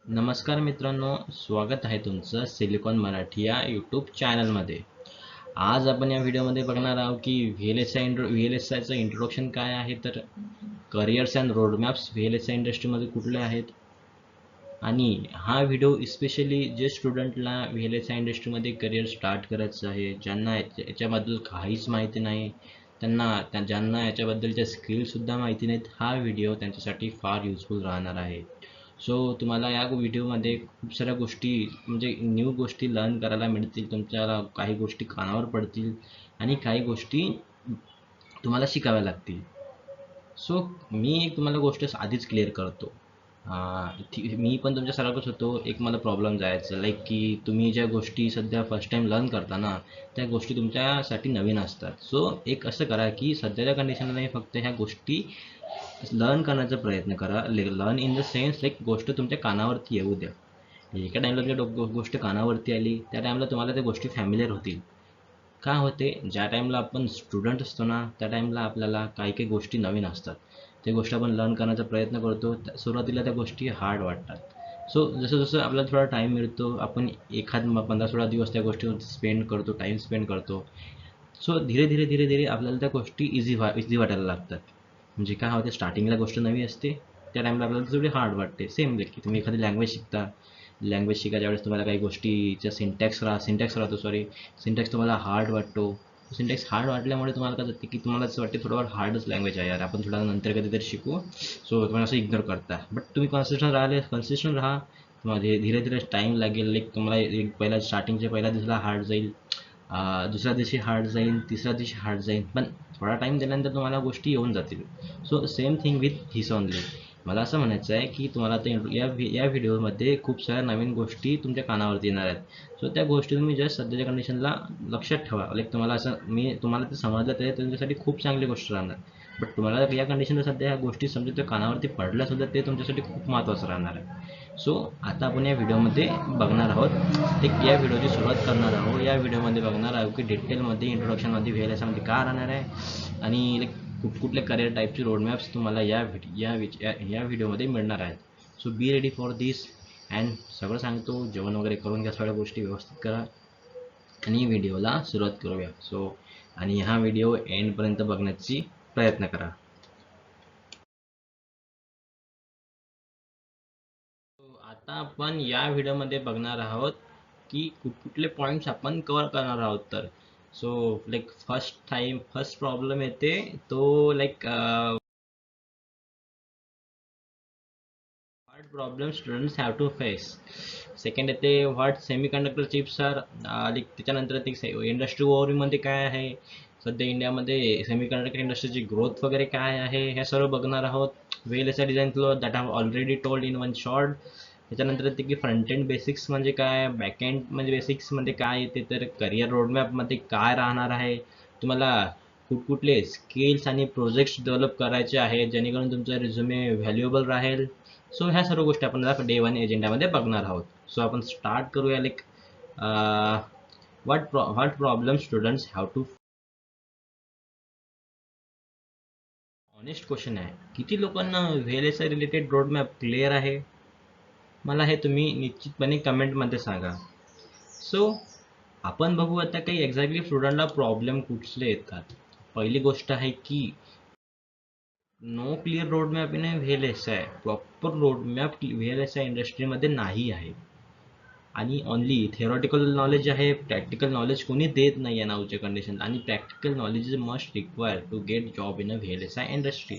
नमस्कार मित्रांनो, स्वागत आहे तुमचं सिलिकॉन मराठी या यूट्यूब चॅनलमध्ये. आज आपण या व्हिडिओमध्ये बघणार आहोत की व्ही एल एस आयचं इंट्रोडक्शन काय आहे, तर careers and roadmaps V L S I इंडस्ट्रीमध्ये कुठले आहेत. आणि हा व्हिडिओ स्पेशली जे स्टुडंटला व्ही एल एस आय इंडस्ट्रीमध्ये करिअर स्टार्ट करायचं आहे, ज्यांना याच्याबद्दल काहीच माहिती नाही, ज्यांना याच्याबद्दलच्या स्किलसुद्धा माहिती नाहीत, हा व्हिडिओ त्यांच्यासाठी फार युजफुल राहणार आहे. सो तुम्हाला या व्हिडिओमध्ये खूप साऱ्या गोष्टी म्हणजे न्यू गोष्टी लर्न करायला मिळतील, तुमच्याला काही गोष्टी कानावर पडतील आणि काही गोष्टी तुम्हाला शिकाव्या लागतील. सो मी एक तुम्हाला गोष्ट आधीच क्लिअर करतो. मी पण तुमच्यासारखंच होतो. एक मला प्रॉब्लेम जायचं लाईक की तुम्ही ज्या गोष्टी सध्या फर्स्ट टाइम लर्न करता ना, त्या गोष्टी तुमच्यासाठी नवीन असतात. सो एक असं करा की सध्याच्या कंडिशनला नाही, फक्त ह्या गोष्टी लर्न करण्याचा प्रयत्न करा. Learn in the sense like गोष्ट तुमच्या कानावरती येऊ द्या. एका टाईमला तुमच्या गोष्ट कानावरती आली त्या टाईमला तुम्हाला त्या गोष्टी फॅमिलियर होतील. का होते, ज्या टाईमला आपण स्टुडंट असतो ना, त्या टाईमला आपल्याला काही काही गोष्टी नवीन असतात. त्या गोष्टी आपण लर्न करण्याचा प्रयत्न करतो. सुरुवातीला त्या गोष्टी हार्ड वाटतात. सो जसं जसं आपल्याला थोडा टाईम मिळतो, आपण 15-16 दिवस त्या गोष्टीवरती स्पेंड करतो, टाईम स्पेंड करतो. सो धीरे धीरे धीरे धीरे आपल्याला त्या गोष्टी इझी वाटायला लागतात. म्हणजे काय होते, स्टार्टिंगला गोष्ट नवी असते, त्या टाईमला आपल्याला थोडी हार्ड वाटते. सेम की तुम्ही एखादी लँग्वेज शिकता, लँग्वेज शिकायच्या वेळेस तुम्हाला काही गोष्टीचा सिंटॅक्स राहतो, सॉरी, सिंटॅक्स तुम्हाला हार्ड वाटतो. सिंटॅक्स हार्ड वाटल्यामुळे तुम्हाला काय जाते की तुम्हाला असं वाटते थोडंफार हार्डच लँग्वेज आहे यार, आपण थोडा नंतर कधीतरी शिकू. सो तुम्हाला असं इग्नोर करता, बट तुम्ही कन्सिस्टंट राहा. तुम्हाला धीरे धीरे टाईम लागेल. लाईक तुम्हाला पहिला स्टार्टिंगच्या पहिल्या दिवसाला हार्ड जाईल, दुसऱ्या दिवशी हार्ड जाईल, तिसऱ्या दिवशी हार्ड जाईल, पण थोडा टाईम दिल्यानंतर तुम्हाला गोष्टी येऊन जातील. So same thing with this only. मला असं म्हणायचं आहे की तुम्हाला आता या व्हिडिओमध्ये खूप साऱ्या नवीन गोष्टी तुमच्या कानावरती येणार आहेत. सो त्या गोष्टी तुम्ही जस्ट सध्याच्या कंडिशनला लक्षात ठेवा. लाईक तुम्हाला असं तुम्हाला ते समजलं तर तुमच्यासाठी खूप चांगली गोष्ट राहणार. बट तुम्हाला या कंडिशनला सध्या ह्या गोष्टी समजा कानावरती पडल्यासुद्धा ते तुमच्यासाठी खूप महत्त्वाचं राहणार आहे. सो आता आपण या व्हिडिओमध्ये बघणार आहोत, एक या व्हिडिओची सुरुवात करणार आहोत. या व्हिडिओमध्ये बघणार आहोत की डिटेलमध्ये इंट्रोडक्शनमध्ये व्ही एल एस आयमध्ये का राहणार आहे आणि लाईक कुठल्या करिअर टाईपचे रोडमॅप्स तुम्हाला या व्हिडिओमध्ये मिळणार आहेत. So be ready for this. And सगळं सांगतो, जेवण वगैरे करून घ्या, सगळ्या गोष्टी व्यवस्थित करा आणि व्हिडिओला सुरुवात करूया. सो आणि हा व्हिडिओ एंडपर्यंत बघण्याची प्रयत्न करा. आता आपण या व्हिडिओमध्ये बघणार आहोत की कुठले पॉईंट्स आपण कव्हर करणार आहोत. तर सो लाईक फर्स्ट प्रॉब्लेम येते तो like what problem students have to face. Second येते what semiconductor chips are. Like त्याच्यानंतर ते इंडस्ट्री ओव्हरव्ह्यूमध्ये काय आहे, सध्या इंडियामध्ये सेमीकंडक्टर इंडस्ट्रीची ग्रोथ वगैरे काय आहे, हे सर्व बघणार आहोत. Well as design flow that have already told in one short. त्याच्यानंतर येते की फ्रंट एंड बेसिक्स म्हणजे काय, बॅक एंड म्हणजे बेसिक्समध्ये काय येते, तर करिअर रोडमॅपमध्ये काय राहणार आहे, तुम्हाला कुठकुठले स्किल्स आणि प्रोजेक्ट्स डेव्हलप करायचे आहेत जेणेकरून तुमचा रिझ्युमे व्हॅल्युएबल राहील. सो ह्या सर्व गोष्टी आपण डे वन एजेंडामध्ये बघणार आहोत. सो आपण स्टार्ट करूया. Like what problem students have to. Honest question आहे, किती लोकांना V L S I related roadmap clear आहे? मला हे तुम्ही निश्चितपणे कमेंटमध्ये सांगा. सो आपण बघू आता काही एक्झॅक्टली स्टुडंटला प्रॉब्लेम कुठले येतात. पहिली गोष्ट आहे की no clear roadmap in V L S I. Proper roadmap V L S I इंडस्ट्रीमध्ये नाही आहे आणि ओनली थिअरॉटिकल नॉलेज आहे. प्रॅक्टिकल नॉलेज कोणी देत नाही आहे नावच्या कंडिशन, आणि practical knowledge is must require to get job in a V L S I industry.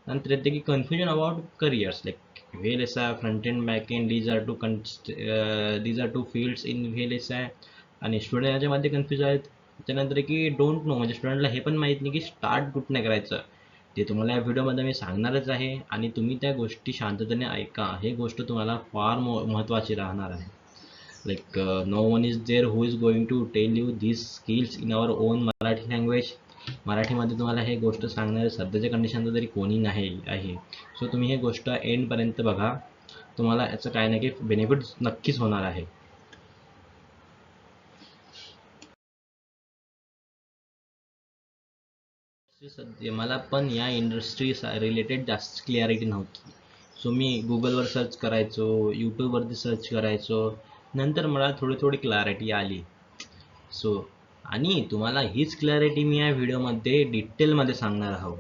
नंतर येते की confusion about careers. Like V L S I front end back end these are two fields in V L S I, आणि student याच्यामध्ये confuse आहेत. त्याच्यानंतर की don't know, म्हणजे स्टुडंटला हे पण माहीत नाही की स्टार्ट कुठनं करायचं. ते तुम्हाला या व्हिडिओमध्ये मी सांगणारच आहे आणि तुम्ही त्या गोष्टी शांततेने ऐका. हे गोष्ट तुम्हाला फार महत्त्वाची राहणार आहे. Like no one is there who is going to tell you these skills in our own Marathi language. मराठीमध्ये तुम्हाला हे गोष्ट सांगणारे सध्याच्या कंडिशनला तरी कोणी नाही आहे. सो तुम्ही हे गोष्ट एंडपर्यंत बघा, तुम्हाला याचं काही ना काही बेनिफिट नक्कीच होणार आहे. सध्या मला पण या इंडस्ट्री रिलेटेड जास्त क्लिअरिटी नव्हती. सो मी गुगलवर सर्च करायचो, यूट्यूबवरती सर्च करायचो, नंतर मला थोडी थोडी क्लॅरिटी आली. सो आणि तुम्हाला हीच क्लॅरिटी मी या व्हिडिओमध्ये डिटेलमध्ये सांगणार आहोत.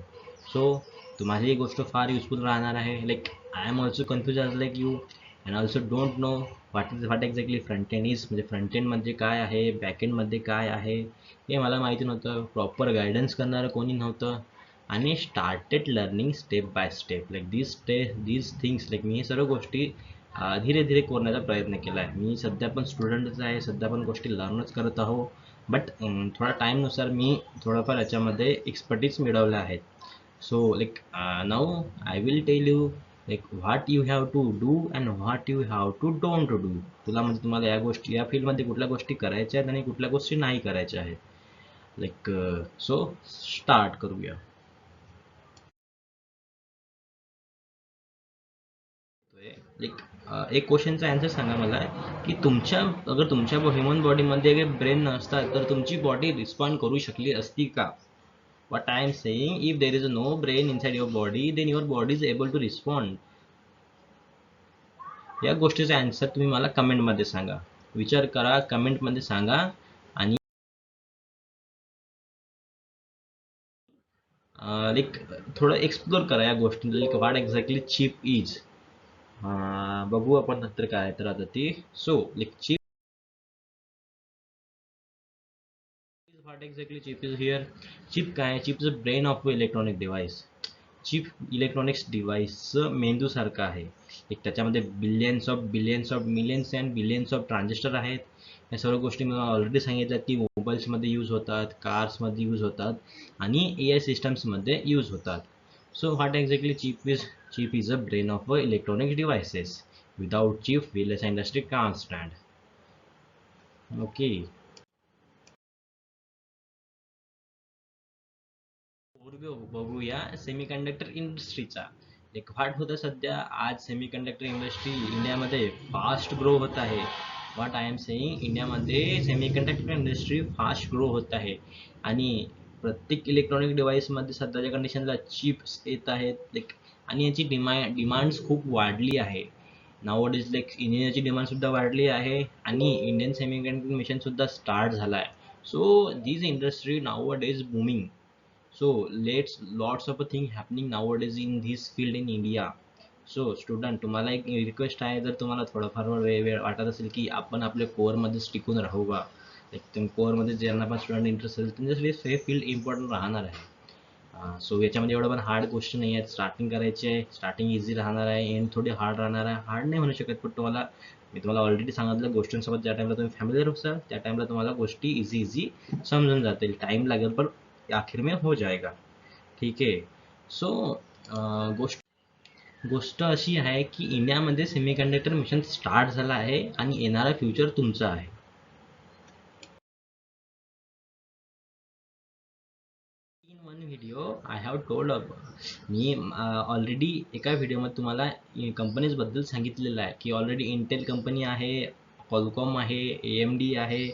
सो तुम्हाला ही गोष्ट फार युजफुल राहणार आहे. Like I am also confuse as like you and also don't know what exactly front end is, म्हणजे फ्रंट एंडमध्ये काय आहे, बॅक एंडमध्ये काय आहे हे मला माहिती नव्हतं. प्रॉपर गायडन्स करणारं कोणी नव्हतं आणि started learning step by step like these things. Like मी हे सर्व गोष्टी धीरे धीरे करण्याचा प्रयत्न केला आहे. मी सध्या पण स्टुडंटच आहे, सध्या पण गोष्टी लर्नच करत आहो. बट थोडा टाईमनुसार मी थोडंफार याच्यामध्ये एक्सपर्टीज मिळवल्या आहेत. So like now I will tell you like what you have to do and what you have to don't do. तुला म्हणजे तुम्हाला या गोष्टी, या फील्डमध्ये कुठल्या गोष्टी करायच्या आहेत आणि कुठल्या गोष्टी नाही करायच्या आहेत. लाईक सो स्टार्ट करूया. लाईक एक क्वेश्चनचा आन्सर सांगा मला की अगर तुमच्या ह्युमन बॉडीमध्ये अगर ब्रेन नसता तर तुमची बॉडी रिस्पॉन्ड करू शकली असती का? What I am saying, if there is no brain inside your body then your body is able to respond. या गोष्टीचा आन्सर तुम्ही मला कमेंटमध्ये सांगा. विचार करा, कमेंटमध्ये सांगा. आणि लाईक थोडं एक्सप्लोर करा या गोष्टी, like what exactly chip is. बघू आपण नंतर काय तर आता ती. So like chip, what exactly chip is here. Chip काय? Chip is a brain of a electronic device. Chip electronics डिव्हाइसचं मेंदूसारखं आहे. एक त्याच्यामध्ये billions of millions and billions of transistor आहेत. या सर्व गोष्टी मला ऑलरेडी सांगितल्या की मोबाईल्समध्ये यूज होतात, कार्समध्ये यूज होतात आणि AI सिस्टम्समध्ये यूज होतात. So what exactly chip is a brain of a electronic devices. Without chip VLSI industry can't stand. Okay. बघूया सेमीकंडक्टर इंडस्ट्रीचा. एक व्हॉट होतं सध्या आज सेमीकंडक्टर इंडस्ट्री इंडियामध्ये फास्ट ग्रो होत आहे. व्हॉट आय एम सेईंग, इंडियामध्ये सेमीकंडक्टर इंडस्ट्री फास्ट ग्रो होत आहे आणि प्रत्येक इलेक्ट्रॉनिक डिव्हाइसमध्ये सध्याच्या कंडिशनला चिप्स येत आहेत. लाईक आणि याची डिमांड्स खूप वाढली आहे. नावडेज लाईक इंजिनियरची डिमांडसुद्धा वाढली आहे आणि इंडियन सेमीकंडक्टर मिशनसुद्धा स्टार्ट झाला आहे. So this industry nowadays booming. So let's lots of a thing happening nowadays in this field in India. So student, तुम्हाला एक रिक्वेस्ट आहे, जर तुम्हाला थोडंफार वेळ वाटत असेल की आपण आपल्या कोअरमध्येच टिकून राहू बा, एक तुम्ही कोअरमध्ये ज्यांना पण स्टुडंट इंटरेस्ट असेल त्यांच्यासाठी हे फील्ड इम्पॉर्टंट राहणार आहे. सो याच्यामध्ये एवढं पण हार्ड गोष्ट नाही आहे. स्टार्टिंग करायची आहे, स्टार्टिंग इझी राहणार आहे, एंड थोडी हार्ड राहणार आहे. हार्ड नाही म्हणू शकत, पण मी तुम्हाला ऑलरेडी सांगितलं गोष्टींसोबत ज्या टाईमला तुम्ही फॅमिलीवर असाल त्या टाईमला तुम्हाला गोष्टी इझी समजून जातील. टाईम लागेल पण आखिर में हो जाएगा. ठीक आहे. सो गोष्ट अशी आहे की इंडियामध्ये सेमीकंडक्टर मिशन स्टार्ट झालं आहे आणि येणारा फ्युचर तुमचा आहे. In one video I have told me already एका व्हिडिओमध्ये तुम्हाला कंपनीजबद्दल सांगितलेलं आहे की ऑलरेडी इंटेल कंपनी आहे, कॉलकॉम आहे, AMD आहे,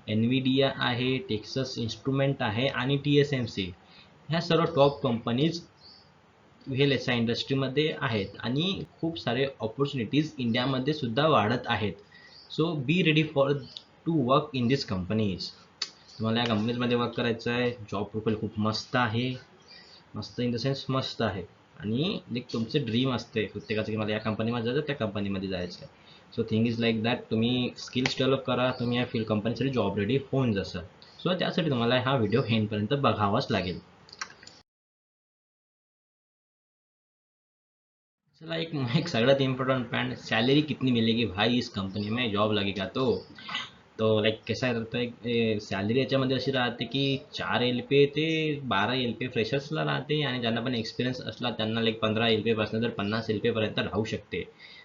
NVIDIA आहे, टेक्सास इन्स्ट्रुमेंट आहे आणि TSMC. ह्या सर्व टॉप कंपनीज VLSI इंडस्ट्रीमध्ये आहेत आणि खूप सारे ऑपॉर्च्युनिटीज इंडियामध्ये सुद्धा वाढत आहेत. So be ready for to work in this companies. तुम्हाला या कंपनीजमध्ये वर्क करायचं आहे. जॉब प्रोफाईल खूप मस्त आहे, मस्त इन द सेन्स मस्त आहे. आणि एक तुमचे ड्रीम असते प्रत्येकाचं की मला या कंपनीमध्ये जायचं, त्या कंपनीमध्ये जायचं आहे. So thing is like that, तुम्ही स्किल्स डेव्हलप करा, तुम्ही या फील्ड कंपनीसाठी जॉब रेडी होऊन जासाल. सो त्यासाठी तुम्हाला हा व्हिडिओ एंडपर्यंत बघावाच लागेल. चला, एक सगळ्यात इम्पोर्टेंट पॉइंट, सैलरी कितनी मिलेगी भाई इस कंपनी में जॉब लगेगा तो लाईक कसं आहे तर एक सॅलरी याच्यामध्ये अशी राहते की 4 LPA ते 12 LPA फ्रेशर्सला राहते आणि ज्यांना पण एक्सपिरियन्स असला त्यांना लाईक 15 LPA पासून तर 50 LPA पर्यंत राहू शकते.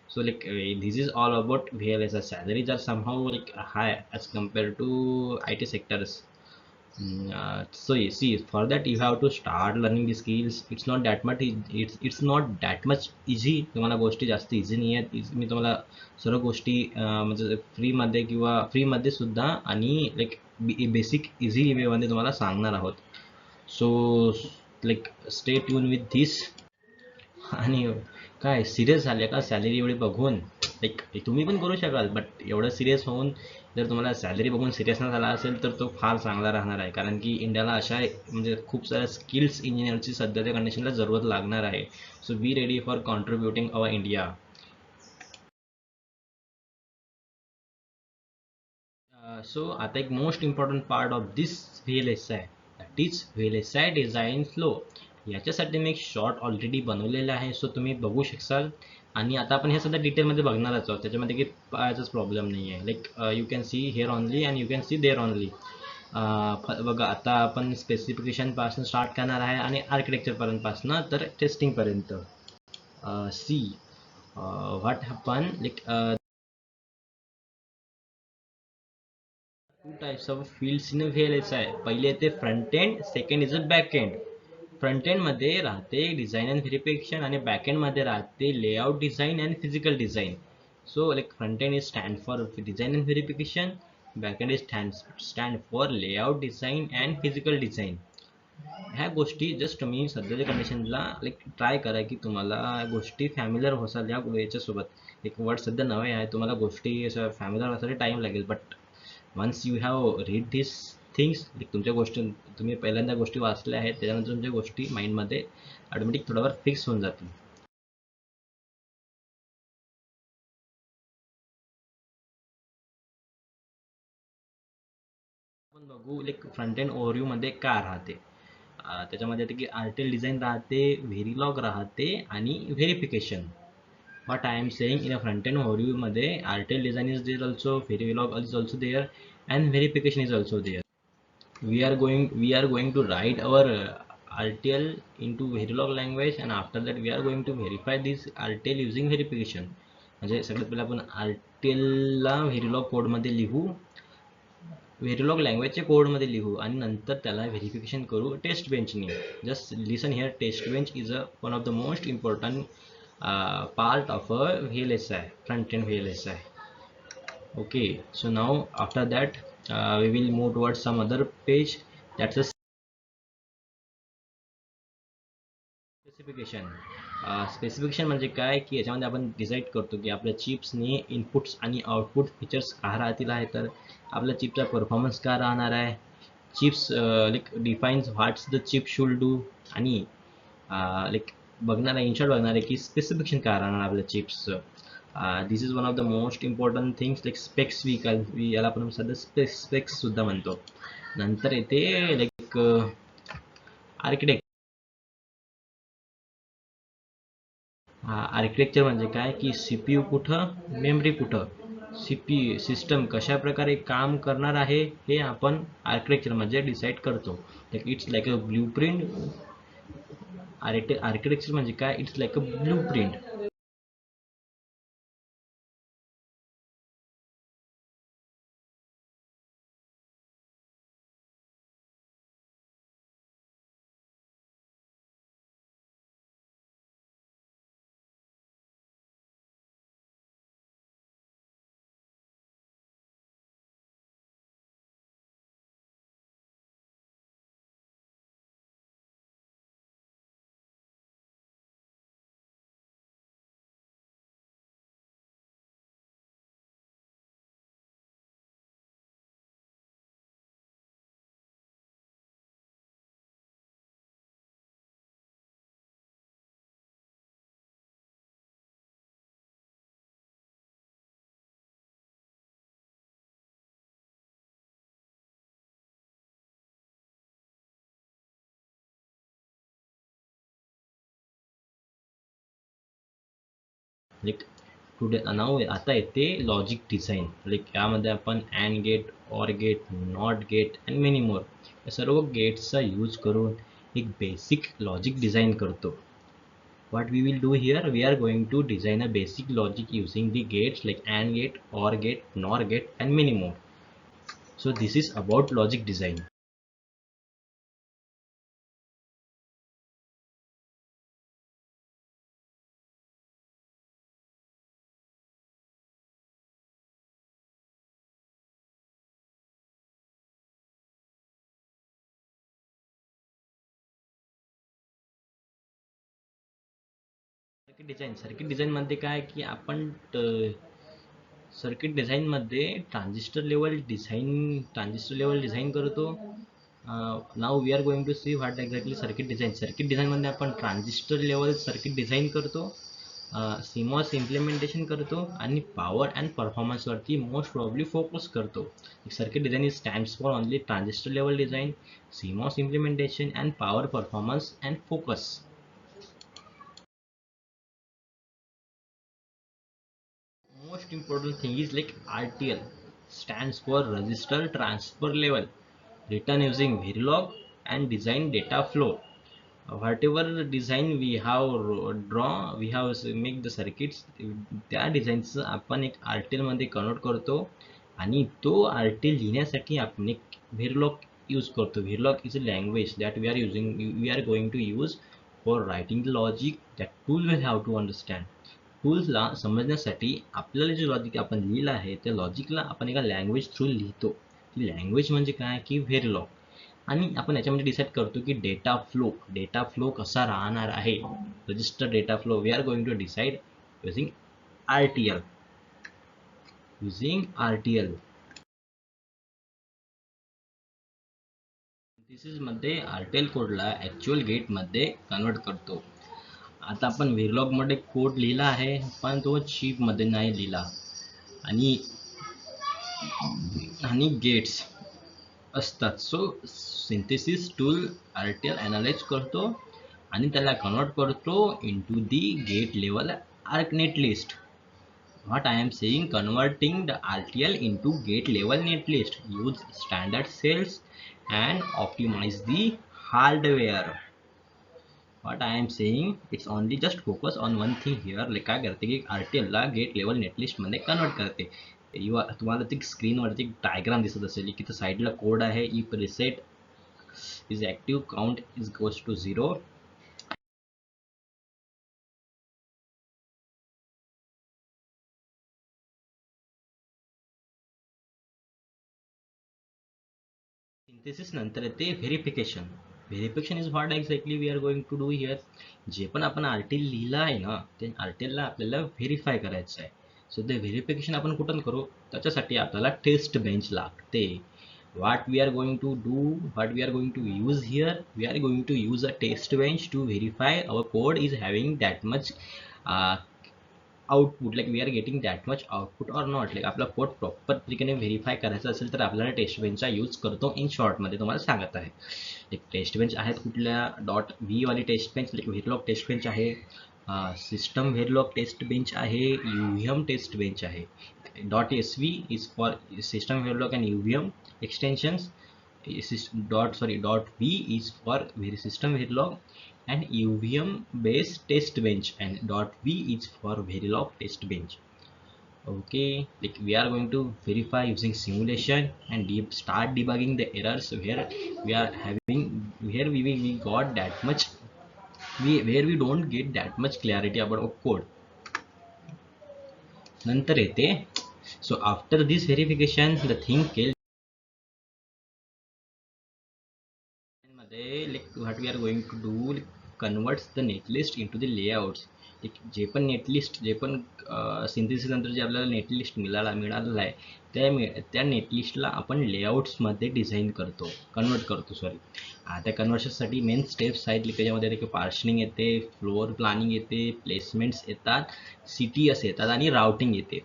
So like this is all about VLSI. Salaries are somehow like high as compare to IT sectors. So you see, for that you have to start learning the skills. It's not that much easy. तुम्हाला गोष्टी जास्त easy नाही आहेत. मी तुम्हाला सर्व गोष्टी म्हणजे फ्रीमध्ये किंवा फ्रीमध्ये सुद्धा आणि लाईक बेसिक इझी वेमध्ये तुम्हाला सांगणार आहोत. So like stay tune with this. आणि काय सिरियस झाले का सॅलरी एवढी बघून? लाईक तुम्ही पण करू शकाल, बट एवढं सिरियस होऊन जर तुम्हाला सॅलरी बघून सिरियस न झाला असेल तर तो फार चांगला राहणार आहे. कारण की इंडियाला अशा म्हणजे खूप साऱ्या स्किल्स इंजिनिअरची सध्याच्या कंडिशनला जरूरत लागणार आहे. So be ready for contributing our India. So आता एक most important part of this VLSI, that is VLSI design flow. याच्यासाठी मी एक शॉर्ट ऑलरेडी बनवलेला आहे, सो तुम्ही बघू शकाल. आणि आता आपण हे सध्या डिटेलमध्ये बघणारच आहोत, त्याच्यामध्ये काही पायाचाच प्रॉब्लेम नाही आहे. Like you can see here only and you can see there only. बघा आता आपण स्पेसिफिकेशनपासून स्टार्ट करणार आहे आणि आर्किटेक्चरपर्यंतपासून तर टेस्टिंगपर्यंत. See what happen like two types of fields in VLSI. पहिले येते front end, second is a back end. Front end मध्ये राहते डिझाईन अँड व्हेरिफिकेशन आणि बॅक एंड मध्ये राहते layout design and physical design. So like front end is stand for design and verification, back end is stand for layout design and physical design. ह्या गोष्टी just तुम्ही सध्याच्या कंडिशनला like try करा की तुम्हाला गोष्टी फॅमिलर होसाल या याच्यासोबत. एक वर्ड सध्या नवे आहे, तुम्हाला गोष्टी असं फॅमिलर होण्यासाठी टाईम लागेल, but once you have read this things, तुमच्या गोष्टी तुम्ही पहिल्यांदा गोष्टी वाचल्या आहेत त्याच्यानंतर तुमच्या गोष्टी माइंडमध्ये ऑटोमॅटिक थोड्यावर फिक्स होऊन जातील. आपण बघू लाईक फ्रंट एंड ओव्हरव्ह्यूमध्ये काय राहते. त्याच्यामध्ये येते की आर्टिल डिझाईन राहते, व्हेरिलॉग राहते आणि verification. what I am saying in a front end overview मध्ये RTL design is there also, Verilog is also there, and verification is also there. We are going to write our RTL into Verilog language, and after that we are going to verify this RTL using verification. म्हणजे सगळ्यात पहिले आपण RTL ला Verilog code मध्ये लिहू, Verilog लँग्वेजच्या कोडमध्ये लिहू आणि नंतर त्याला व्हेरिफिकेशन करू टेस्ट बेंचने. Just listen here, test bench is one of the most important part of a VLSI, front end VLSI. Okay, so now after that we will move towards some other page, that's a specification. Specification म्हणजे काय की याच्यामध्ये आपण decide करतो की आपल्या चिप्सने inputs आणि output features का राहतील आहे, तर आपल्या चिपचा परफॉर्मन्स का राहणार आहे, chips like defines what's the chip should do. आणि लाईक बघणार आहे, इनशॉर्ट बघणार आहे की स्पेसिफिकेशन काय राहणार आपल्या चिप्सचं. This is one of the most important things. Like specs vehicle, याला आपण सध्या स्पेक्स सुद्धा म्हणतो. नंतर येते लाईक आर्किटेक्ट. आर्किटेक्चर म्हणजे काय की CPU कुठं, मेमरी कुठं, सिस्टम कशा प्रकारे काम करणार आहे हे आपण आर्किटेक्चर म्हणजे डिसाईड करतो. Like it's like a blueprint. Architecture म्हणजे काय, it's like a blueprint. Like today now आता येते लॉजिक डिझाईन. लाईक यामध्ये आपण and gate, or gate, not gate and many more या सर्व गेट्सचा यूज करून एक बेसिक लॉजिक डिझाईन करतो. what we will do here, we are going to design a basic logic using the gates like AND gate, OR gate, NOR gate and many more. So this is about logic design. Circuit design मध्ये काय की आपण circuit design मध्ये transistor level design करतो. Now we are going to see what exactly circuit design मध्ये आपण transistor level circuit design करतो, CMOS implementation करतो आणि पॉवर अँड परफॉर्मन्स वरती मोस्ट प्रॉब्ली फोकस करतो. Circuit design is stands for only transistor level design, CMOS implementation and power performance and focus. Most important thing is like RTL stands for Register Transfer Level, written using Verilog and design data flow. Whatever design we have draw, we have make the circuits, त्या डिझाईनचं आपण एक RTL मध्ये convert करतो आणि तो RTL लिहिण्यासाठी आपण एक Verilog यूज करतो. Verilog is a language that we are going to use for writing the logic that tool will have to understand. टूल्सला समजण्यासाठी आपल्याला जे लॉजिक आपण लिहिलं आहे त्या लॉजिकला आपण एका लँग्वेज थ्रू लिहितो. ती लँग्वेज म्हणजे काय की व्हेरिलॉग. आणि आपण याच्यामध्ये डिसाईड करतो की डेटा फ्लो कसा राहणार आहे. Register data flow we are going to decide using RTL. मध्ये आरटीएल कोडला ऍक्च्युअल गेट मध्ये कन्वर्ट करतो. आता आपण व्हेरिलॉग मध्ये कोड लिहिला आहे पण तो चिप मध्ये नाही लिहिला आणि गेट्स असतात. So synthesis tool RTL analyse करतो आणि त्याला कन्वर्ट करतो into the gate level arc net list. What I am saying, converting the RTL into gate level netlist, use standard cells and optimize the hardware. What I am saying, it's only just focus on one thing here. like काय करते की RTL ला gate level netlist मध्ये convert करते. तुम्हाला ती स्क्रीनवरती diagram दिसत असेल की साईडला कोड आहे. If reset is active count is goes to 0. Synthesis नंतर येते verification is what exactly we are going to do here. जे पण आपण आरटीएल लिहिलं आहे ना ते आरटीएलला आपल्याला व्हेरीफाय करायचं आहे. सो ते व्हेरिफिकेशन आपण कुठून करू, त्याच्यासाठी आपल्याला टेस्ट बेंच लागते. what we are going to do, what we are going to use here, we are going to use a test bench to verify our code is having that much output, like we are getting that much output or not. Like आपला code proper तरीकेने verify करायचा असेल तर आपल्याला test बेंचचा use करतो. In शॉर्टमध्ये तुम्हाला सांगत आहे. एक टेस्ट बेंच आहेत कुठल्या .v वाली test bench, like Verilog test bench आहे, सिस्टम व्हेरिलॉग टेस्ट बेंच आहे, UVM टेस्ट बेंच आहे. .sv is for system Verilog and UVM extensions. .v is for system Verilog and UVM based test bench, and .v is for Verilog test bench. Okay, like we are going to verify using simulation and start debugging the errors where we are having, where we got that much, where we don't get that much clarity about our code. नंतर येते, so after this verification the thing killed like what we are going to do, like, converts the netlist into the layouts. जे पण netlist, जे पण synthesis नंतर जे आपल्याला netlist मिळालेलं आहे त्या नेटलिस्टला आपण लेआउट्समध्ये डिझाईन करतो, कन्वर्ट करतो. त्या कन्वर्शनसाठी मेन स्टेप्स आहेत. त्याच्यामध्ये पार्शनिंग येते, फ्लोअर प्लॅनिंग येते, प्लेसमेंट्स येतात, CTS येतात आणि राउटिंग येते.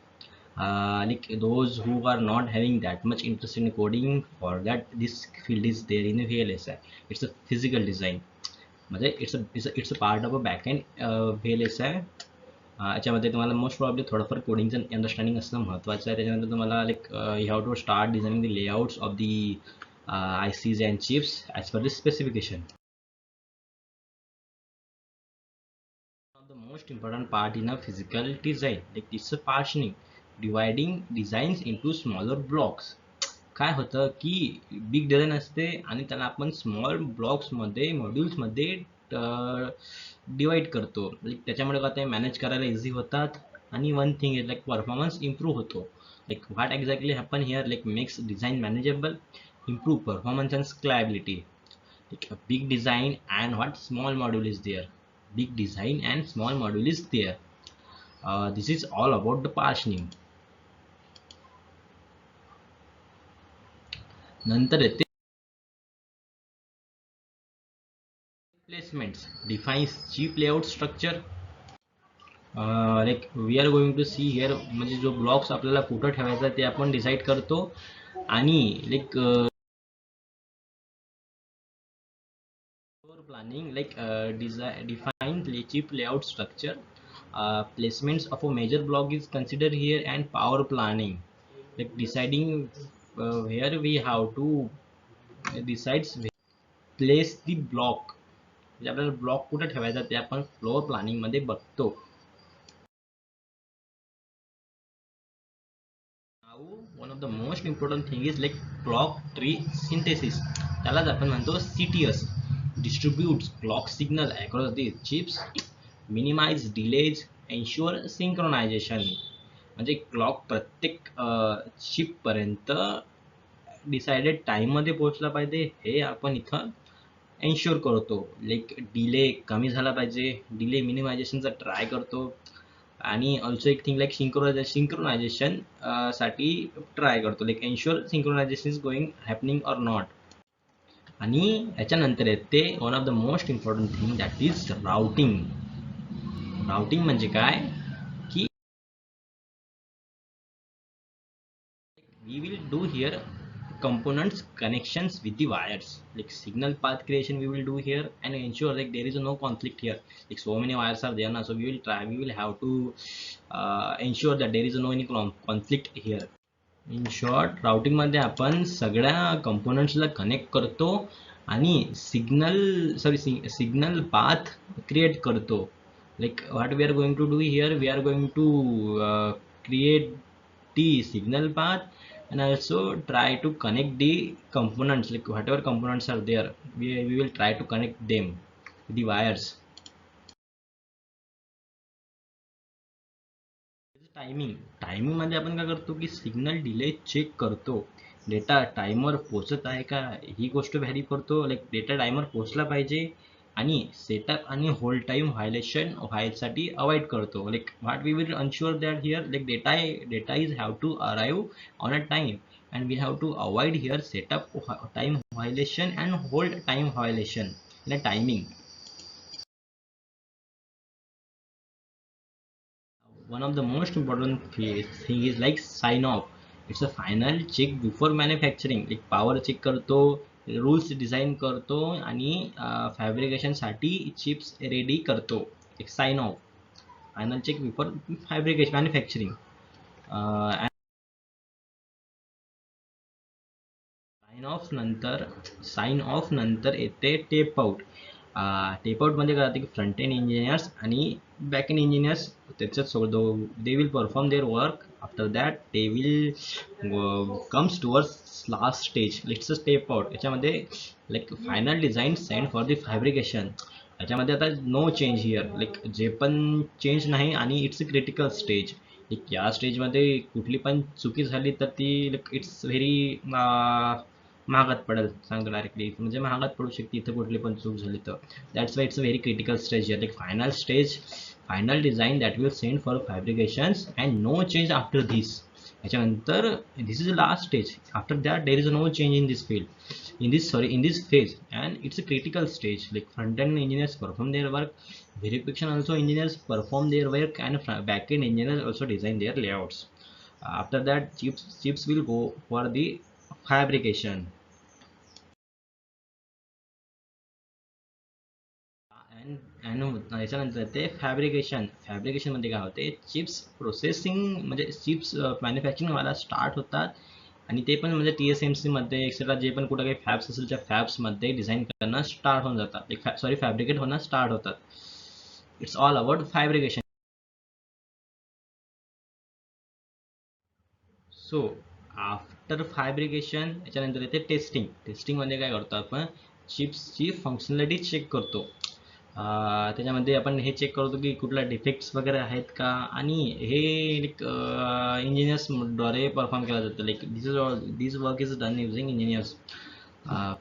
Like those who are not having that much interest in coding, for that this field is there in VLSI. It's a physical design, म्हणजे it's a part of a backend VLSI. याच्यामध्ये तुम्हाला most probably थोडंफार कोडिंगचं understanding असणं महत्त्वाचं आहे. त्याच्यानंतर तुम्हाला like you have to start designing the layouts of the ICs and chips as per the specification. The most important part in a physical design, like it's a partitioning, dividing designs into smaller blocks. काय होतं की big design असते आणि त्याला आपण small ब्लॉक्समध्ये, मॉड्यूल्समध्ये divide करतो. त्याच्यामुळे काय ते मॅनेज करायला इझी होतात आणि one thing is like performance improve होतो. Like what exactly happen here, like makes design manageable, improve performance and scalability. Like a big design and what small module is there, big design and small module is there. This is all about the partitioning. नंतर येते placements. Defines chip layout structure. Like we are going to see here, म्हणजे जो blocks आपल्याला कुठं ठेवायचा ते आपण decide करतो. आणि like planning, like define chip layout structure. Placements of a major block is considered here, and power planning, like deciding where we have to decides place the block. म्हणजे आपल्याला ब्लॉक कुठे ठेवायचा ते आपण फ्लोअर प्लॅनिंग मध्ये बघतो. Now one of the most important thing is like clock tree synthesis. त्यालाच आपण म्हणतो CTS. Distributes clock signal across the chips, minimize delays, ensure synchronization. म्हणजे क्लॉक प्रत्येक चिप पर्यंत डिसाइडेड टाइम मध्ये पोहोचला पाहिजे हे आपण इथं एन्श्योर करतो. लाईक डिले कमी झाला पाहिजे, डिले मिनिमायझेशनचा ट्राय करतो. आणि ऑल्सो एक थिंग लाईक सिंक्रोनायझेशन साठी ट्राय करतो, like ensure synchronisation is going happening or not. आणि याच्यानंतर येते one of the most important thing, that is routing. Routing म्हणजे काय की we will do here components connections with the wires, like signal path creation we will do here, and ensure like there is no conflict here. Like so many wires are there now, so we will have to ensure that there is no any conflict here. In short routing मध्ये आपण सगळ्या कंपोनंट्सला connect करतो आणि signal path create करतो. Like what we are going to do here, we are going to create the signal path and also try to connect the components, like whatever components are there, we will try to connect them with the wires. Timing मध्ये आपण काय करतो की signal delay check करतो. Data timer पोहोचत आहे का ही गोष्ट व्हॅरी करतो. लाईक डेटा टाइमर पोहोचला पाहिजे आणि सेटअप आणि होल्ड टाइम व्हायलेशन व्हायसाठी अवॉइड करतो. Like what we will ensure that here, like data is have to arrive on a time, and we have to avoid here setup time violation and hold time violation in a timing. One of the most important thing is like sign off. It's a final check before manufacturing. like power check करतो, rules design करतो आणि fabrication साठी chips ready करतो. एक sign off, final check before fabrication manufacturing. Sign off नंतर येते tape out. Tape out मध्ये काय होतं की फ्रंट एंड इंजिनियर्स आणि बॅक एंड इंजिनियर्स त्याच्यात they will perform their work. After that they will comes towards last stage, it's a tape out. याच्यामध्ये like final design send for the fabrication. याच्यामध्ये आता no change here, like जे पण change नाही आणि it's a critical stage. या स्टेजमध्ये कुठली पण चुकी झाली तर ती लाईक इट्स व्हेरी महागात पडेल, सांगतो डायरेक्टली. म्हणजे महागात पडू शकते इथं कुठली पण चूक झाली तर. That's why it's a very critical stage here. Like final stage, final design that will send for fabrications and no change after this. याच्यानंतर this is the last stage. After that there is no change in this field, in this phase, and it's a critical stage. Like front end engineers perform their work, verification also engineers perform their work, and back end engineers also design their layouts. After that chips will go for the fabrication. याच्यानंतर ते fabrication मध्ये काय होते, chips processing म्हणजे chips manufacturing वाला start होतात. आणि ते पण म्हणजे TSMC मध्ये एक्सेट्रा जे पण कुठं काही फॅब्स असेल त्या फॅब्स मध्ये डिझाईन करणं स्टार्ट होऊन जातात, सॉरी फॅब्रिकेट होणं स्टार्ट होतात. It's all about fabrication. So after fabrication याच्यानंतर येते टेस्टिंग मध्ये काय करतो आपण, चिप्सची फंक्शनॅलिटी चेक करतो. त्याच्यामध्ये आपण हे चेक करतो की कुठला डिफेक्ट्स वगैरे आहेत का, आणि हे इंजिनियर्सद्वारे परफॉर्म केलं जातं. Like this work is done using engineers.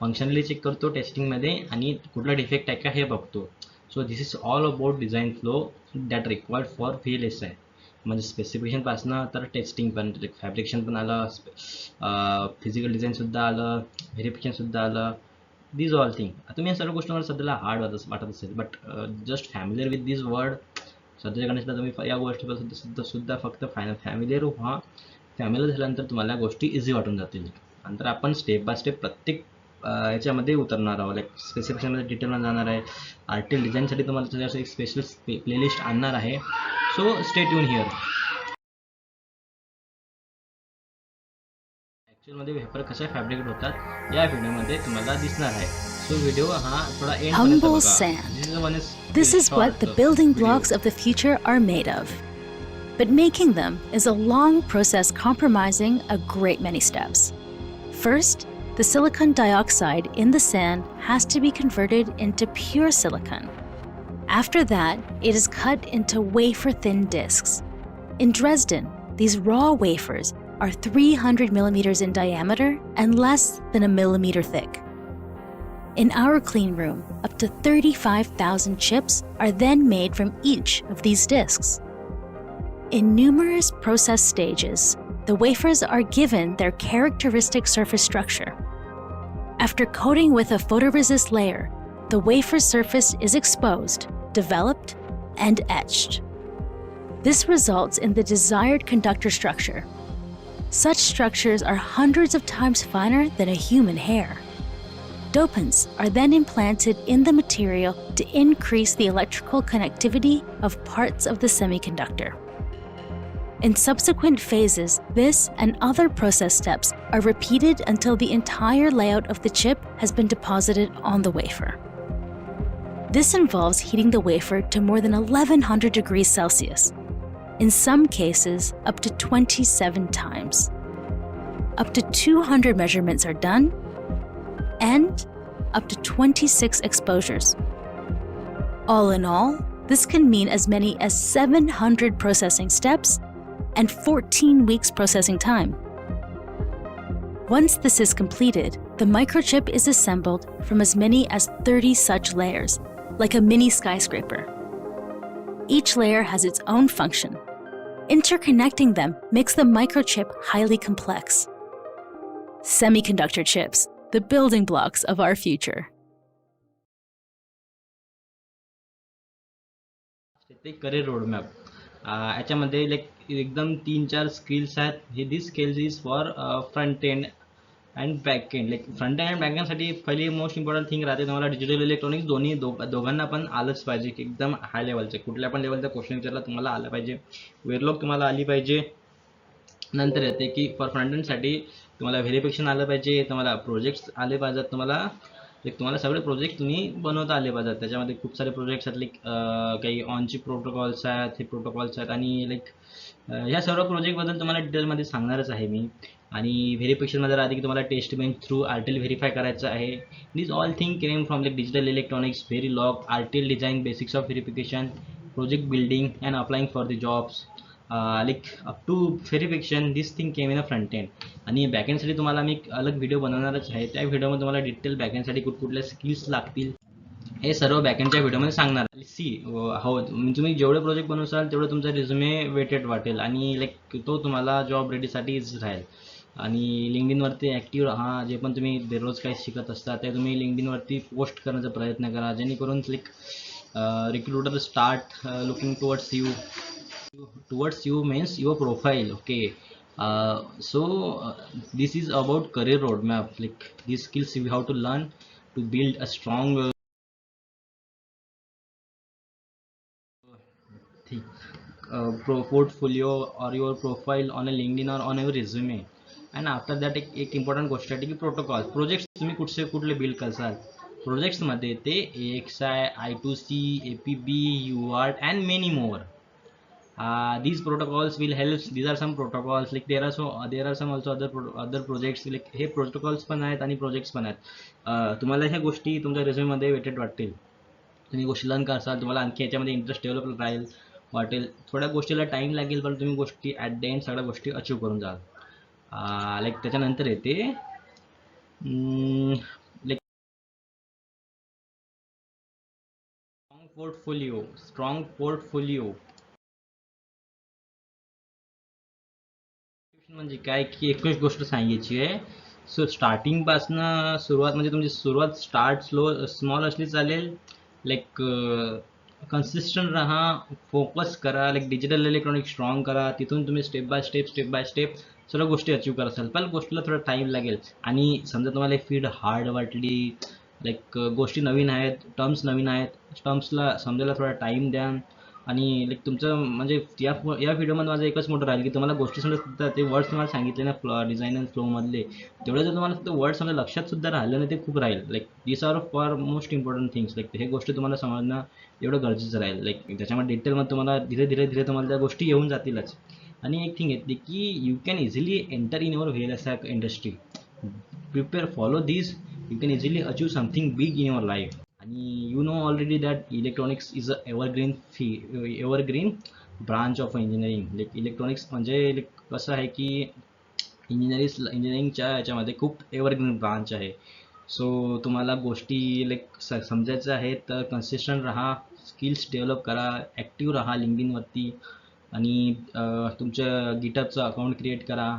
Functionally check करतो टेस्टिंगमध्ये आणि कुठला डिफेक्ट आहे का हे बघतो. So this is all about design flow that required for VLSI. म्हणजे स्पेसिफिकेशनपासनं तर टेस्टिंग पण, फॅब्रिकेशन पण आलं, फिजिकल डिझाईनसुद्धा आलं, व्हेरिफिकेशनसुद्धा आलं. These all thing. तुम्ही या सर्व गोष्टी मला सध्याला हार्ड वाटत असेल, but just familiar with this word. सध्याच्या कंडिशनला तुम्ही या गोष्टीपासून सुद्धा फक्त फॅमिलियर व्हा. फॅमिली झाल्यानंतर तुम्हाला गोष्टी इझी वाटून जातील. नंतर आपण स्टेप बाय स्टेप प्रत्येक याच्यामध्ये उतरणार आहोत. लाईक स्पेसिफिकेशनमध्ये डिटेलमध्ये जाणार आहे. आर्टिकल डिझाईनसाठी तुम्हाला त्याच्यावर एक स्पेशल प्लेलिस्ट आणणार आहे. So stay tune here. ॲक्च्युअलमध्ये वेफर कशा फॅब्रिकेट होतात या व्हिडिओमध्ये तुम्हाला दिसणार आहे. सो व्हिडिओ हा थोडा एंड पर्यंत Humble बघा. sand. This is what the building blocks of the future are made of. But making them is a long process comprising a great many steps. First, the silicon dioxide in the sand has to be converted into pure silicon. After that, it is cut into wafer-thin discs. In Dresden, these raw wafers are 300 millimeters in diameter and less than a millimeter thick. In our clean room, up to 35,000 chips are then made from each of these discs. In numerous process stages, the wafers are given their characteristic surface structure. After coating with a photoresist layer, the wafer surface is exposed, developed, and etched. This results in the desired conductor structure. Such structures are hundreds of times finer than a human hair. Dopants are then implanted in the material to increase the electrical connectivity of parts of the semiconductor. In subsequent phases, this and other process steps are repeated until the entire layout of the chip has been deposited on the wafer. This involves heating the wafer to more than 1100 degrees Celsius. In some cases, up to 27 times. Up to 200 measurements are done, and up to 26 exposures. All in all, this can mean as many as 700 processing steps and 14 weeks processing time. Once this is completed, the microchip is assembled from as many as 30 such layers, like a mini skyscraper. Each layer has its own function. Interconnecting them makes the microchip highly complex. Semiconductor chips, the building blocks of our future. ते career roadmap. याच्यामध्ये like एकदम 3-4 skills आहेत. हे this skills is for front end and back end. Like front end and back एंडसाठी पहिली most important thing राहते तुम्हाला digital electronics दोघांना पण आलंच पाहिजे, की एकदम हाय लेवलचे कुठल्या पण लेवलचा क्वेश्चन विचारला तुम्हाला आलं पाहिजे. वेरलॉक तुम्हाला आली पाहिजे. नंतर येते की फॉर फ्रंट एंडसाठी तुम्हाला व्हेरिफिकेशन आलं पाहिजे, तुम्हाला प्रोजेक्ट्स आले पाहिजेत, तुम्हाला सगळे प्रोजेक्ट तुम्ही बनवता आले पाहिजेत. त्याच्यामध्ये खूप सारे प्रोजेक्ट्स आहेत. लाईक काही ऑनची प्रोटोकॉल्स आहेत, हे प्रोटोकॉल्स आहेत, आणि लाईक ह्या सर्व प्रोजेक्टबद्दल तुम्हाला डिटेलमध्ये सांगणारच आहे मी. आणि व्हेरिफिकेशनमध्ये राहते की तुम्हाला test bench through RTL verify करायचं आहे. This all thing came from like digital electronics, Verilog, RTL design, basics of verification, project building and applying for the jobs. Like up to verification this thing came in a front end. आणि बॅकएंडसाठी तुम्हाला मी एक अलग video बनवणारच आहे. त्या व्हिडिओमध्ये तुम्हाला detail बॅकएंडसाठी कुठकुठल्या skills लागतील हे सर्व बॅकएंडच्या व्हिडिओमध्ये सांगणार. सी हो, तुम्ही जेवढे प्रोजेक्ट बनवसाल तेवढं तुमचा रिझ्युमे वेटेड वाटेल, आणि लाईक तो तुम्हाला जॉब रेडीसाठीच राहील. आणि लिंक्डइनवरती ॲक्टिव्ह राहा. जे पण तुम्ही दररोज काही शिकत असता ते तुम्ही लिंक्डइनवरती पोस्ट करण्याचा प्रयत्न करा, जेणेकरून like recruiter start looking towards you means your profile. Okay, so this is about career roadmap. Like these skills you have to learn to build a strong portfolio or your profile on a LinkedIn or on your resume. And after that एक important गोष्ट आहे की protocol. Projects तुम्ही कुठले build करसाल, प्रोजेक्ट्समध्ये ते AXI, I2C, APB, UART and many more. These protocols will help. These are some protocols. Like there are some also other projects. Like हे protocols पण आहेत आणि projects पण आहेत. तुम्हाला ह्या गोष्टी तुमच्या resume वेटेड वाटतील. तुम्ही गोष्टी लर्न करसाल, तुम्हाला आणखी याच्यामध्ये इंटरेस्ट डेव्हलप राहील वाटेल. थोड्या गोष्टीला टाइम लागेल, पण तुम्ही गोष्टी ॲट द एंड सगळ्या गोष्टी अचीव करून जाल. लाईक त्याच्यानंतर येते लाईक पोर्टफोलिओ म्हणजे काय की एकच गोष्ट सांगायची आहे. सो स्टार्टिंगपासनं सुरुवात म्हणजे तुमची सुरुवात स्मॉल असली चालेल. लाईक कन्सिस्टंट राहा, फोकस करा, लाईक डिजिटल इलेक्ट्रॉनिक स्ट्रॉंग करा. तिथून तुम्ही स्टेप बाय स्टेप सर्व गोष्टी अचीव करा. असाल पण गोष्टीला थोडा टाईम लागेल. आणि समजा तुम्हाला फील्ड हार्ड वाटली, लाईक गोष्टी नवीन आहेत, टर्म्स नवीन आहेत, टर्म्सला समजायला थोडा टाईम द्या. आणि लाईक तुमचं म्हणजे या व्हिडिओमध्ये माझं एकच मोठं राहील की तुम्हाला गोष्टी समजा ते वर्ड्स तुम्हाला सांगितले ना डिझाईन अँड फ्लोमधले, तेवढं जर तुम्हाला फक्त वर्ड समजा लक्षात सुद्धा राहिलं ना, ते खूप राहील. Like this are for most important things. Like हे गोष्टी तुम्हाला समजणं एवढं गरजेचं राहील. लाईक त्याच्यामध्ये डिटेलमध्ये तुम्हाला धीरे तुम्हाला त्या गोष्टी येऊन जातीलच. आणि एक थिंग येते की you can easily enter in your VLSI industry. Prepare follow this, you can easily achieve something big in your life. आणि you know already that electronics is a evergreen branch of engineering. Like electronics म्हणजे कसं आहे की इंजिनिअरिंगच्या याच्यामध्ये खूप evergreen branch आहे. So तुम्हाला गोष्टी लाईक समजायचं आहे तर कन्सिस्टंट राहा, स्किल्स डेव्हलप करा, ॲक्टिव्ह राहा लिंक्डइनवरती. आणि तुमच्या गिटहबचं अकाउंट क्रिएट करा.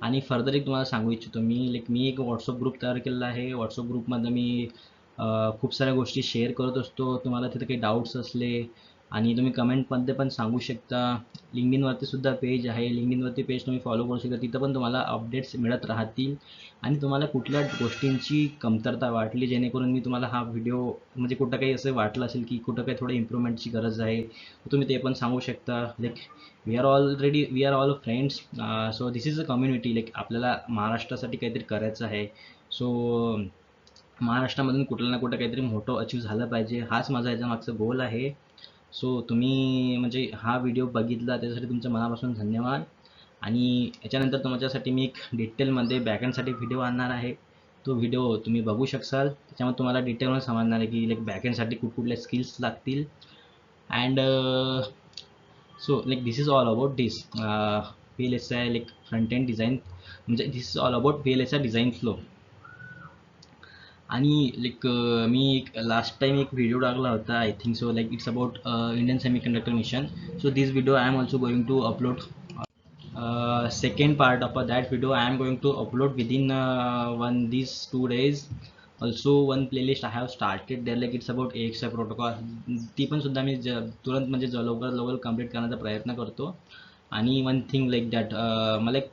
आणि फर्दर एक तुम्हाला सांगू इच्छितो मी एक व्हॉट्सअप ग्रुप तयार केलेला आहे. व्हॉट्सअप ग्रुपमध्ये मी खूप साऱ्या गोष्टी शेअर करत असतो. तुम्हाला तिथे काही डाऊट्स असले आणि तुम्ही कमेंटमध्ये पण सांगू शकता. लिंक्डइनवरती सुद्धा पेज आहे, लिंक्डइनवरती पेज तुम्ही फॉलो करू शकता. तिथं पण तुम्हाला अपडेट्स मिळत राहतील. आणि तुम्हाला कुठल्या गोष्टींची कमतरता वाटली जेणेकरून मी तुम्हाला हा व्हिडिओ म्हणजे कुठं काही असं वाटलं असेल की कुठं काही थोडं इम्प्रूव्हमेंटची गरज आहे, तर तुम्ही ते पण सांगू शकता. Like we are all friends. So this is a community. Like आपल्याला महाराष्ट्रासाठी काहीतरी करायचं आहे. सो महाराष्ट्रामधून कुठलं ना कुठं काहीतरी मोठं अचीव झालं पाहिजे, हाच माझा याच्या मागचा गोल आहे. सो तुम्ही म्हणजे हा व्हिडिओ बघितला त्याच्यासाठी तुमचं मनापासून धन्यवाद. आणि याच्यानंतर तुमच्यासाठी मी एक डिटेलमध्ये बॅकएंडसाठी व्हिडिओ आणणार आहे. तो व्हिडिओ तुम्ही बघू शकाल. त्याच्यामध्ये तुम्हाला डिटेलमध्ये समजणार आहे की लाईक बॅकएंडसाठी कुठल्या स्किल्स लागतील. And so like this is all about this VLSI like front end design. म्हणजे this is all about VLSI design flow. आणि लाईक मी एक लास्ट टाइम एक व्हिडिओ टाकला होता, I think so like it's about Indian semiconductor mission. So this video I am also going to upload second part of that video. I am going to upload within these 2 days. Also one playlist I have started there, like it's about AXI protocol. ती पण सुद्धा मी तुरंत म्हणजे लवकर complete करण्याचा प्रयत्न करतो. आणि वन थिंग लाईक दॅट मला एक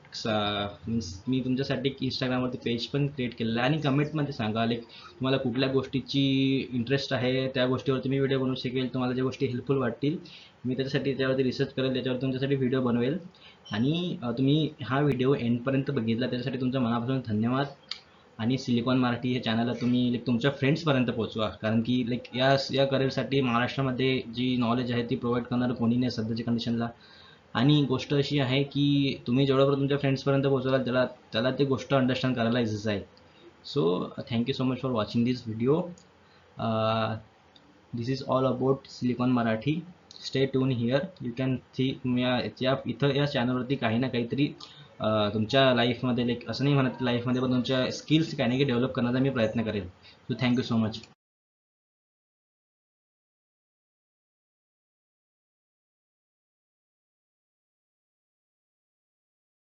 मीन्स मी तुमच्यासाठी एक इंस्टाग्रामवरती पेज पण क्रिएट केलेलं आहे. आणि कमेंटमध्ये सांगा लाईक तुम्हाला कुठल्या गोष्टीची इंटरेस्ट आहे, त्या गोष्टीवरती मी व्हिडिओ बनवू शकेल. तुम्हाला ज्या गोष्टी हेल्पफुल वाटतील मी त्याच्यासाठी त्यावरती रिसर्च करेल, त्याच्यावर तुमच्यासाठी व्हिडिओ बनवेल. आणि तुम्ही हा व्हिडिओ एंडपर्यंत बघितला त्याच्यासाठी तुमच्या मनापासून धन्यवाद. आणि सिलिकॉन मराठी हे चॅनलला तुम्ही लाईक तुमच्या फ्रेंड्सपर्यंत पोहोचवा, कारण की लाईक या करिअरसाठी महाराष्ट्रामध्ये जी नॉलेज आहे ती प्रोव्हाइड करणारं कोणी नाही सध्याच्या कंडिशनला. आणि गोष्ट अशी आहे की तुम्ही जेवढं तुमच्या फ्रेंड्सपर्यंत पोहोचवाल त्याला ते गोष्ट अंडरस्टँड करायला इझीच आहे. So thank you so much for watching this video. This is all about silicon Marathi. Stay tune here. You can C इथं या चॅनलवरती काही ना काहीतरी तुमच्या लाईफमध्ये लाईक असं नाही म्हणत लाईफमध्ये, पण तुमच्या स्किल्स काही ना काही डेव्हलप करण्याचा मी प्रयत्न करेल. So thank you so much.